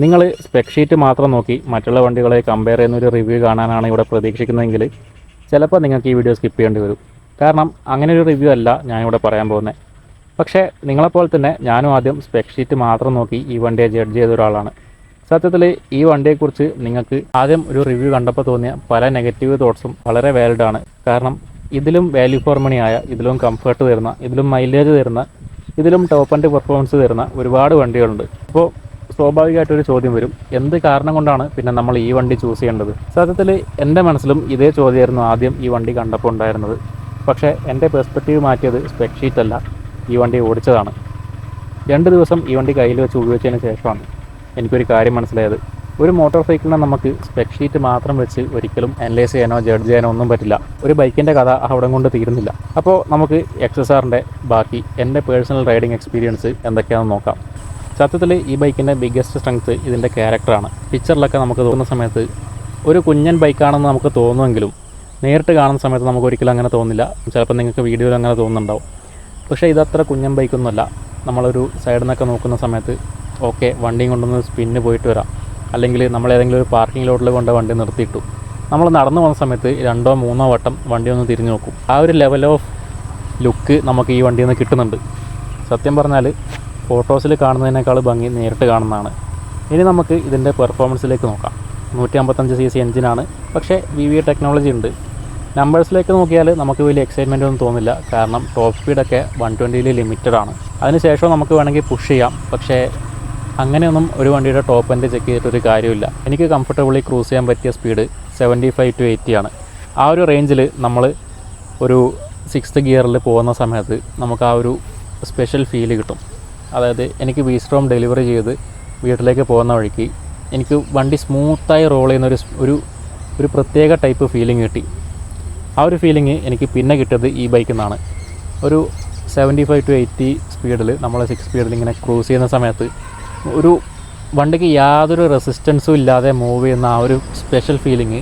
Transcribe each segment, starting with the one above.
നിങ്ങൾ spec sheet മാത്രം നോക്കി മറ്റുള്ള വണ്ടികളെ കമ്പയർ ചെയ്യുന്നൊരു റിവ്യൂ കാണാനാണ് ഇവിടെ പ്രതീക്ഷിക്കുന്നതെങ്കിൽ ചിലപ്പോൾ നിങ്ങൾക്ക് ഈ വീഡിയോ സ്കിപ്പ് ചെയ്യേണ്ടി വരും. കാരണം അങ്ങനെ ഒരു റിവ്യൂ അല്ല ഞാനിവിടെ പറയാൻ പോകുന്നത്. പക്ഷേ നിങ്ങളെപ്പോലെ തന്നെ ഞാനും ആദ്യം സ്പെക് ഷീറ്റ് മാത്രം നോക്കി ഈ വണ്ടിയെ ജഡ്ജ് ചെയ്ത ഒരാളാണ്. സത്യത്തിൽ ഈ വണ്ടിയെക്കുറിച്ച് നിങ്ങൾക്ക് ആദ്യം ഒരു റിവ്യൂ കണ്ടപ്പോൾ തോന്നിയ പല നെഗറ്റീവ് തോട്ട്സും വളരെ വാലിഡാണ്. കാരണം ഇതിലും വാല്യൂ ഫോർ മണി ആയ, ഇതിലും കംഫർട്ട് തരുന്ന, ഇതിലും മൈലേജ് തരുന്ന, ഇതിലും ടോപ്പ് ആൻഡ് പെർഫോമൻസ് തരുന്ന ഒരുപാട് വണ്ടികളുണ്ട്. അപ്പോൾ സ്വാഭാവികമായിട്ടൊരു ചോദ്യം വരും, എന്ത് കാരണം കൊണ്ടാണ് പിന്നെ നമ്മൾ ഈ വണ്ടി ചൂസ് ചെയ്യേണ്ടത്? സത്യത്തിൽ എൻ്റെ മനസ്സിലും ഇതേ ചോദ്യമായിരുന്നു ആദ്യം ഈ വണ്ടി കണ്ടപ്പോൾ ഉണ്ടായിരുന്നത്. പക്ഷേ എൻ്റെ പെർസ്പെക്റ്റീവ് മാറ്റിയത് സ്പെക് ഷീറ്റല്ല, ഈ വണ്ടി ഓടിച്ചതാണ്. 2 ദിവസം ഈ വണ്ടി കയ്യിൽ വെച്ച് ഉപയോഗിച്ചതിന് ശേഷമാണ് എനിക്കൊരു കാര്യം മനസ്സിലായത്. ഒരു മോട്ടോർ സൈക്കിളിനെ നമുക്ക് സ്പെക് ഷീറ്റ് മാത്രം വെച്ച് ഒരിക്കലും അനലൈസ് ചെയ്യാനോ ജഡ്ജ് ചെയ്യാനോ ഒന്നും പറ്റില്ല. ഒരു ബൈക്കിൻ്റെ കഥ അവിടെ കൊണ്ട് തീരുന്നില്ല. അപ്പോൾ നമുക്ക് XSRൻ്റെ ബാക്കി എൻ്റെ പേഴ്സണൽ റൈഡിങ് എക്സ്പീരിയൻസ് എന്തൊക്കെയാണെന്ന് നോക്കാം. സത്യത്തിൽ ഈ ബൈക്കിൻ്റെ ബിഗ്ഗസ്റ്റ് സ്ട്രെങ്ത്ത് ഇതിൻ്റെ ക്യാരക്ടറാണ്. പിക്ചറിലൊക്കെ നമുക്ക് തോന്നുന്ന സമയത്ത് ഒരു കുഞ്ഞൻ ബൈക്കാണെന്ന് നമുക്ക് തോന്നുമെങ്കിലും നേരിട്ട് കാണുന്ന സമയത്ത് നമുക്ക് ഒരിക്കലും അങ്ങനെ തോന്നില്ല. ചിലപ്പോൾ നിങ്ങൾക്ക് വീഡിയോയിൽ അങ്ങനെ തോന്നുന്നുണ്ടാവും. പക്ഷേ ഇതത്ര കുഞ്ഞൻ ബൈക്കൊന്നുമല്ല. നമ്മളൊരു സൈഡിൽ നിന്നൊക്കെ നോക്കുന്ന സമയത്ത് ഓക്കെ വണ്ടിയും കൊണ്ടൊന്ന് സ്പിന്ന് പോയിട്ട് വരാം, അല്ലെങ്കിൽ നമ്മൾ ഏതെങ്കിലും ഒരു പാർക്കിംഗ് ലോട്ടിൽ കൊണ്ട് വണ്ടി നിർത്തിയിട്ടു നമ്മൾ നടന്നു പോകുന്ന സമയത്ത് 2-3 വട്ടം വണ്ടി ഒന്ന് തിരിഞ്ഞു നോക്കും. ആ ഒരു ലെവൽ ഓഫ് ലുക്ക് നമുക്ക് ഈ വണ്ടിയിൽ നിന്ന് കിട്ടുന്നുണ്ട്. സത്യം പറഞ്ഞാൽ ഫോട്ടോസിൽ കാണുന്നതിനേക്കാൾ ഭംഗി നേരിട്ട് കാണുന്നതാണ്. ഇനി നമുക്ക് ഇതിൻ്റെ പെർഫോമൻസിലേക്ക് നോക്കാം. 155cc എഞ്ചിനാണ്, പക്ഷേ VVA ടെക്നോളജി ഉണ്ട്. നമ്പേഴ്സിലേക്ക് നോക്കിയാൽ നമുക്ക് വലിയ എക്സൈറ്റ്മെൻ്റ് ഒന്നും തോന്നില്ല. കാരണം ടോപ്പ് സ്പീഡൊക്കെ 120 ലിമിറ്റഡ് ആണ്. അതിനുശേഷം നമുക്ക് വേണമെങ്കിൽ പുഷ് ചെയ്യാം. പക്ഷേ അങ്ങനെയൊന്നും ഒരു വണ്ടിയുടെ ടോപ്പ് എൻഡ് ചെക്ക് ചെയ്തിട്ടൊരു കാര്യമില്ല. എനിക്ക് കംഫർട്ടബിളി ക്രൂസ് ചെയ്യാൻ പറ്റിയ സ്പീഡ് 75 to 80 ആണ്. ആ ഒരു റേഞ്ചിൽ നമ്മൾ ഒരു 6th ഗിയറിൽ പോകുന്ന സമയത്ത് നമുക്ക് ആ ഒരു സ്പെഷ്യൽ ഫീല് കിട്ടും. അതായത് എനിക്ക് വീസ്ട്രോം ഡെലിവറി ചെയ്ത് വീട്ടിലേക്ക് പോകുന്ന വഴിക്ക് എനിക്ക് വണ്ടി സ്മൂത്തായി റോൾ ചെയ്യുന്ന ഒരു പ്രത്യേക ടൈപ്പ് ഫീലിംഗ് കിട്ടി. ആ ഒരു ഫീലിംഗ് എനിക്ക് പിന്നെ കിട്ടിയത് ഈ ബൈക്കിൽ നിന്നാണ്. ഒരു 75 to 80 സ്പീഡിൽ നമ്മൾ 6 സ്പീഡിൽ ഇങ്ങനെ ക്രൂസ് ചെയ്യുന്ന സമയത്ത് ഒരു വണ്ടിക്ക് യാതൊരു റെസിസ്റ്റൻസും ഇല്ലാതെ മൂവ് ചെയ്യുന്ന ആ ഒരു സ്പെഷ്യൽ ഫീലിംഗ്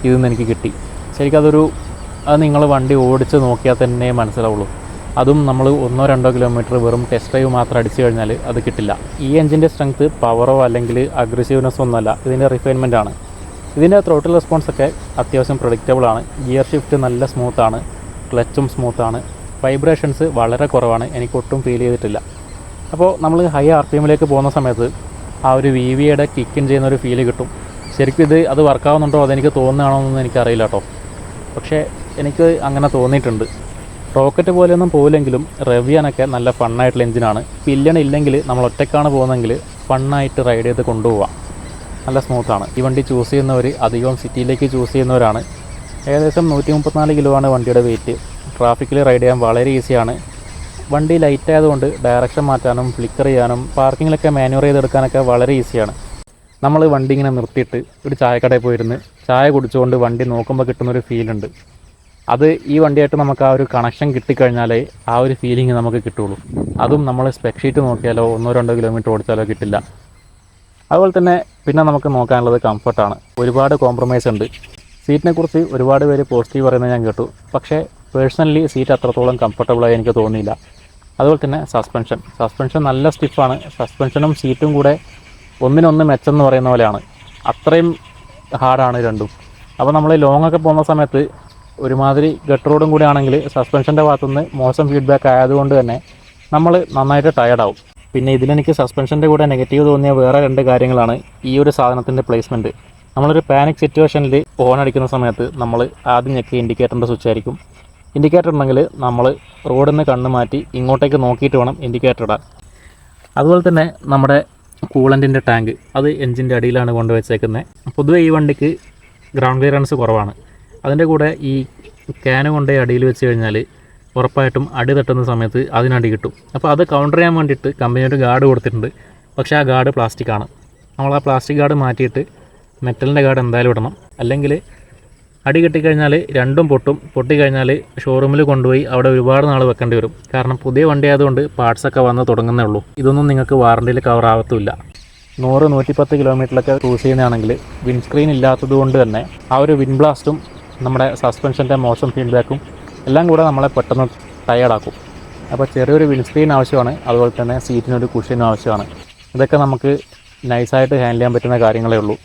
ഇതിൽ നിന്ന് എനിക്ക് കിട്ടി. ശരിക്കും അത് നിങ്ങൾ വണ്ടി ഓടിച്ച് നോക്കിയാൽ തന്നെ മനസ്സിലാവുള്ളൂ. അതും നമ്മൾ 1-2 കിലോമീറ്റർ വെറും ടെസ്റ്റ് ഡ്രൈവ് മാത്രം അടിച്ചു കഴിഞ്ഞാൽ അത് കിട്ടില്ല. ഈ എഞ്ചിൻ്റെ സ്ട്രെങ്ത്ത് പവറോ അല്ലെങ്കിൽ അഗ്രസീവ്നെസ്സോ ഒന്നുമല്ല, ഇതിൻ്റെ റിഫൈൻമെൻ്റ് ആണ്. ഇതിൻ്റെ ത്രോട്ടിൽ റെസ്പോൺസൊക്കെ അത്യാവശ്യം പ്രഡിക്റ്റബിൾ ആണ്. ഗിയർ ഷിഫ്റ്റ് നല്ല സ്മൂത്താണ്, ക്ലച്ചും സ്മൂത്താണ്, വൈബ്രേഷൻസ് വളരെ കുറവാണ്, എനിക്കൊട്ടും ഫീൽ ചെയ്തിട്ടില്ല. അപ്പോൾ നമ്മൾ ഹൈ RPMലേക്ക് പോകുന്ന സമയത്ത് ആ ഒരു VVAയുടെ കിക്കിൻ ചെയ്യുന്ന ഒരു ഫീല് കിട്ടും. ശരിക്കും അത് വർക്കാവുന്നുണ്ടോ അതെനിക്ക് തോന്നുകയാണോ എന്നൊന്നും എനിക്കറിയില്ല കേട്ടോ. പക്ഷേ എനിക്ക് അങ്ങനെ തോന്നിയിട്ടുണ്ട്. റോക്കറ്റ് പോലെയൊന്നും പോയില്ലെങ്കിലും റെവിയാനൊക്കെ നല്ല ഫണ്ണായിട്ടുള്ള എഞ്ചിനാണ്. പില്യൺ ഇല്ലെങ്കിൽ നമ്മൾ ഒറ്റയ്ക്കാണ് പോകുന്നതെങ്കിൽ ഫണ്ണായിട്ട് റൈഡ് ചെയ്ത് കൊണ്ടുപോകാം. നല്ല സ്മൂത്താണ്. ഈ വണ്ടി ചൂസ് ചെയ്യുന്നവർ അധികവും സിറ്റിയിലേക്ക് ചൂസ് ചെയ്യുന്നവരാണ്. ഏകദേശം 134 കിലോ ആണ് വണ്ടിയുടെ വെയിറ്റ്. ട്രാഫിക്കിൽ റൈഡ് ചെയ്യാൻ വളരെ ഈസിയാണ്. വണ്ടി ലൈറ്റ് ആയതുകൊണ്ട് ഡയറക്ഷൻ മാറ്റാനും ഫ്ലിക്കർ ചെയ്യാനും പാർക്കിങ്ങിലൊക്കെ മാനുവർ ചെയ്തെടുക്കാനൊക്കെ വളരെ ഈസിയാണ്. നമ്മൾ വണ്ടി ഇങ്ങനെ നിർത്തിയിട്ട് ഒരു ചായക്കടയിൽ പോയിരുന്ന് ചായ കുടിച്ചുകൊണ്ട് വണ്ടി നോക്കുമ്പോൾ കിട്ടുന്നൊരു ഫീലുണ്ട്. അത് ഈ വണ്ടിയായിട്ട് നമുക്ക് ആ ഒരു കണക്ഷൻ കിട്ടിക്കഴിഞ്ഞാലേ ആ ഒരു ഫീലിംഗ് നമുക്ക് കിട്ടുള്ളൂ. അതും നമ്മൾ സ്പെക് ഷീറ്റ് നോക്കിയാലോ 1-2 കിലോമീറ്റർ ഓടിച്ചാലോ കിട്ടില്ല. അതുപോലെ തന്നെ പിന്നെ നമുക്ക് നോക്കാനുള്ളത് കംഫർട്ടാണ്. ഒരുപാട് കോംപ്രമൈസ് ഉണ്ട്. സീറ്റിനെക്കുറിച്ച് ഒരുപാട് പേര് പോസിറ്റീവ് പറയുന്നത് ഞാൻ കേട്ടു. പക്ഷേ പേഴ്സണലി സീറ്റ് അത്രത്തോളം കംഫർട്ടബിളായി എനിക്ക് തോന്നിയില്ല. അതുപോലെ തന്നെ സസ്പെൻഷൻ നല്ല സ്റ്റിഫാണ്. സസ്പെൻഷനും സീറ്റും കൂടെ ഒന്നിനൊന്ന് മെച്ചെന്ന് പറയുന്ന പോലെയാണ്. അത്രയും ഹാർഡാണ് രണ്ടും. അപ്പോൾ നമ്മൾ ലോങ്ങൊക്കെ പോകുന്ന സമയത്ത് ഒരുമാതിരി ഗട്ട് റോഡും കൂടി ആണെങ്കിൽ സസ്പെൻഷൻ്റെ ഭാഗത്തുനിന്ന് മോശം ഫീഡ്ബാക്ക് ആയതുകൊണ്ട് തന്നെ നമ്മൾ നന്നായിട്ട് ടയർഡാവും. പിന്നെ ഇതിലെനിക്ക് സസ്പെൻഷൻ്റെ കൂടെ നെഗറ്റീവ് തോന്നിയ വേറെ 2 കാര്യങ്ങളാണ് ഈ ഒരു സാധനത്തിൻ്റെ പ്ലേസ്മെൻറ്റ്. നമ്മളൊരു പാനിക് സിറ്റുവേഷനിൽ ഹോൺ അടിക്കുന്ന സമയത്ത് നമ്മൾ ആദ്യം ഞെക്കിയ ഇൻഡിക്കേറ്ററിൻ്റെ സ്വിച്ച് ആയിരിക്കും. ഇൻഡിക്കേറ്റർ ഉണ്ടെങ്കിൽ നമ്മൾ റോഡിൽ നിന്ന് കണ്ണ് മാറ്റി ഇങ്ങോട്ടേക്ക് നോക്കിയിട്ട് വേണം ഇൻഡിക്കേറ്റർ ഇടാൻ. അതുപോലെ തന്നെ നമ്മുടെ കൂളൻറ്റിൻ്റെ ടാങ്ക് അത് എഞ്ചിൻ്റെ അടിയിലാണ് കൊണ്ടുവച്ചേക്കുന്നത്. പൊതുവെ ഈ വണ്ടിക്ക് ഗ്രൗണ്ട് ക്ലിയറൻസ് കുറവാണ്. അതിൻ്റെ കൂടെ ഈ ക്യാന് കൊണ്ടേ അടിയിൽ വെച്ച് കഴിഞ്ഞാൽ ഉറപ്പായിട്ടും അടി തട്ടുന്ന സമയത്ത് അതിനടി കിട്ടും. അപ്പോൾ അത് കൗണ്ടർ ചെയ്യാൻ വേണ്ടിയിട്ട് കമ്പനി ഒരു ഗാർഡ് കൊടുത്തിട്ടുണ്ട്. പക്ഷേ ആ ഗാർഡ് പ്ലാസ്റ്റിക്കാണ്. നമ്മൾ ആ പ്ലാസ്റ്റിക് ഗാർഡ് മാറ്റിയിട്ട് മെറ്റലിൻ്റെ ഗാർഡ് എന്തായാലും ഇടണം. അല്ലെങ്കിൽ അടി കെട്ടിക്കഴിഞ്ഞാൽ രണ്ടും പൊട്ടിക്കഴിഞ്ഞാൽ ഷോറൂമിൽ കൊണ്ടുപോയി അവിടെ ഒരുപാട് നാൾ വെക്കേണ്ടി വരും. കാരണം പുതിയ വണ്ടി ആയതുകൊണ്ട് പാർട്സൊക്കെ വന്ന് തുടങ്ങുന്നേ ഉള്ളൂ. ഇതൊന്നും നിങ്ങൾക്ക് വാറണ്ടിയിൽ കവർ ആവത്തുമില്ല. 100-110 കിലോമീറ്ററിലൊക്കെ ക്രൂസ് ചെയ്യുന്നതാണെങ്കിൽ വിൻസ്ക്രീൻ ഇല്ലാത്തത് കൊണ്ട് തന്നെ ആ ഒരു വിൻ ബ്ലാസ്റ്റും നമ്മുടെ സസ്പെൻഷൻ്റെ മോശം ഫീഡ്ബാക്കും എല്ലാം കൂടെ നമ്മളെ പെട്ടെന്ന് ടയേർഡാക്കും. അപ്പോൾ ചെറിയൊരു വിൻസ്ക്രീൻ ആവശ്യമാണ്. അതുപോലെ തന്നെ സീറ്റിനൊരു കുഷ്യനും ആവശ്യമാണ്. ഇതൊക്കെ നമുക്ക് നൈസായിട്ട് ഹാൻഡിൽ ചെയ്യാൻ പറ്റുന്ന കാര്യങ്ങളേ ഉള്ളൂ.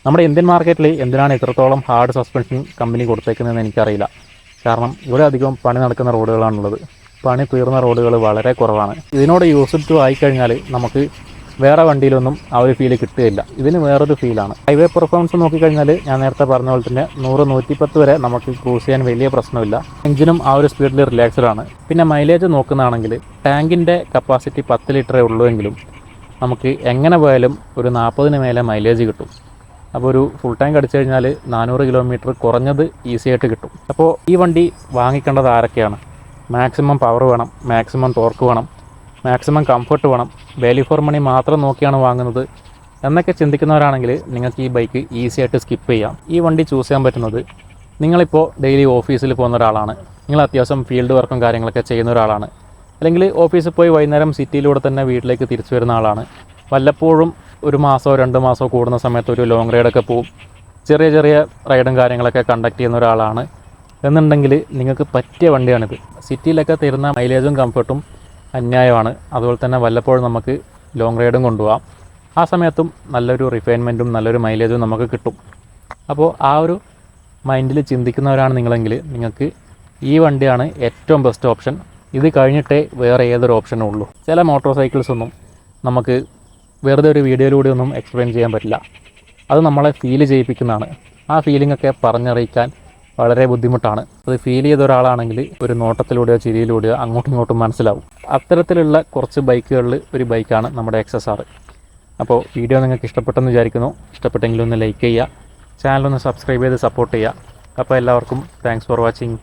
നമ്മുടെ ഇന്ത്യൻ മാർക്കറ്റിൽ എന്തിനാണ് ഇത്രത്തോളം ഹാർഡ് സസ്പെൻഷൻ കമ്പനി കൊടുത്തേക്കുന്നതെന്ന് എനിക്കറിയില്ല. കാരണം ഇവിടെ അധികം പണി നടക്കുന്ന റോഡുകളാണുള്ളത്. പണി തീർന്ന റോഡുകൾ വളരെ കുറവാണ്. ഇതിനോട് യൂസ്ഡ് ടു ആയിക്കഴിഞ്ഞാൽ നമുക്ക് വേറെ വണ്ടിയിലൊന്നും ആ ഒരു ഫീൽ കിട്ടുകയില്ല. ഇതിന് വേറൊരു ഫീലാണ്. ഹൈവേ പെർഫോമൻസ് നോക്കിക്കഴിഞ്ഞാൽ ഞാൻ നേരത്തെ പറഞ്ഞ പോലെ തന്നെ 100-110 വരെ നമുക്ക് ക്രൂസ് ചെയ്യാൻ വലിയ പ്രശ്നമില്ല. എഞ്ചിനും ആ ഒരു സ്പീഡിൽ റിലാക്സ്ഡ് ആണ്. പിന്നെ മൈലേജ് നോക്കുന്നതാണെങ്കിൽ ടാങ്കിൻ്റെ കപ്പാസിറ്റി 10 ലിറ്ററേ ഉള്ളൂവെങ്കിലും നമുക്ക് എങ്ങനെ പോയാലും ഒരു 40-ന് മേലെ മൈലേജ് കിട്ടും. അപ്പോൾ ഒരു ഫുൾ ടാങ്ക് അടിച്ചു കഴിഞ്ഞാൽ 400 കിലോമീറ്റർ കുറഞ്ഞത് ഈസി ആയിട്ട് കിട്ടും. അപ്പോൾ ഈ വണ്ടി വാങ്ങിക്കേണ്ടത് ആരൊക്കെയാണ്? മാക്സിമം പവർ വേണം, മാക്സിമം ടോർക്ക് വേണം, മാക്സിമം കംഫർട്ട് വേണം, വാല്യൂ ഫോർ മണി മാത്രം നോക്കിയാണ് വാങ്ങുന്നത് എന്നൊക്കെ ചിന്തിക്കുന്നവരാണെങ്കിൽ നിങ്ങൾക്ക് ഈ ബൈക്ക് ഈസി ആയിട്ട് സ്കിപ്പ് ചെയ്യാം. ഈ വണ്ടി ചൂസ് ചെയ്യാൻ പറ്റുന്നത് നിങ്ങളിപ്പോൾ ഡെയിലി ഓഫീസിൽ പോകുന്ന ഒരാളാണ്, നിങ്ങൾ അത്യാവശ്യം ഫീൽഡ് വർക്കും കാര്യങ്ങളൊക്കെ ചെയ്യുന്ന ഒരാളാണ്, അല്ലെങ്കിൽ ഓഫീസിൽ പോയി വൈകുന്നേരം സിറ്റിയിലൂടെ തന്നെ വീട്ടിലേക്ക് തിരിച്ചു വരുന്ന ആളാണ്, വല്ലപ്പോഴും ഒരു മാസമോ 2 മാസമോ കൂടുന്ന സമയത്ത് ഒരു ലോങ് റൈഡൊക്കെ പോവും, ചെറിയ ചെറിയ റൈഡും കാര്യങ്ങളൊക്കെ കണ്ടക്ട് ചെയ്യുന്ന ഒരാളാണ് എന്നുണ്ടെങ്കിൽ നിങ്ങൾക്ക് പറ്റിയ വണ്ടിയാണിത്. സിറ്റിയിലൊക്കെ തരുന്ന മൈലേജും കംഫർട്ടും അന്യായമാണ്. അതുപോലെ തന്നെ വല്ലപ്പോഴും നമുക്ക് ലോങ് റൈഡും കൊണ്ടുപോകാം. ആ സമയത്തും നല്ലൊരു റിഫൈൻമെൻറ്റും നല്ലൊരു മൈലേജും നമുക്ക് കിട്ടും. അപ്പോൾ ആ ഒരു മൈൻഡിൽ ചിന്തിക്കുന്നവരാണ് നിങ്ങളെങ്കിൽ നിങ്ങൾക്ക് ഈ വണ്ടിയാണ് ഏറ്റവും ബെസ്റ്റ് ഓപ്ഷൻ. ഇത് കഴിഞ്ഞിട്ടേ വേറെ ഏതൊരു ഓപ്ഷനും ഉള്ളൂ. ചില മോട്ടോർ സൈക്കിൾസൊന്നും നമുക്ക് വെറുതെ ഒരു വീഡിയോയിലൂടെ ഒന്നും എക്സ്പ്ലെയിൻ ചെയ്യാൻ പറ്റില്ല. അത് നമ്മളെ ഫീൽ ചെയ്യിപ്പിക്കുന്നതാണ്. ആ ഫീലിംഗൊക്കെ പറഞ്ഞറിയിക്കാൻ വളരെ ബുദ്ധിമുട്ടാണ്. അത് ഫീൽ ചെയ്ത ഒരാളാണെങ്കിൽ ഒരു നോട്ടത്തിലൂടെയോ ചിരിയിലൂടെയോ അങ്ങോട്ടും ഇങ്ങോട്ടും മനസ്സിലാവും. അത്തരത്തിലുള്ള കുറച്ച് ബൈക്കുകളിൽ ഒരു ബൈക്കാണ് നമ്മുടെ XSR. അപ്പോൾ വീഡിയോ നിങ്ങൾക്ക് ഇഷ്ടപ്പെട്ടെന്ന് വിചാരിക്കുന്നു. ഇഷ്ടപ്പെട്ടെങ്കിൽ ഒന്ന് ലൈക്ക് ചെയ്യുക, ചാനലൊന്ന് സബ്സ്ക്രൈബ് ചെയ്ത് സപ്പോർട്ട് ചെയ്യുക. അപ്പോൾ എല്ലാവർക്കും താങ്ക്സ് ഫോർ വാച്ചിങ്.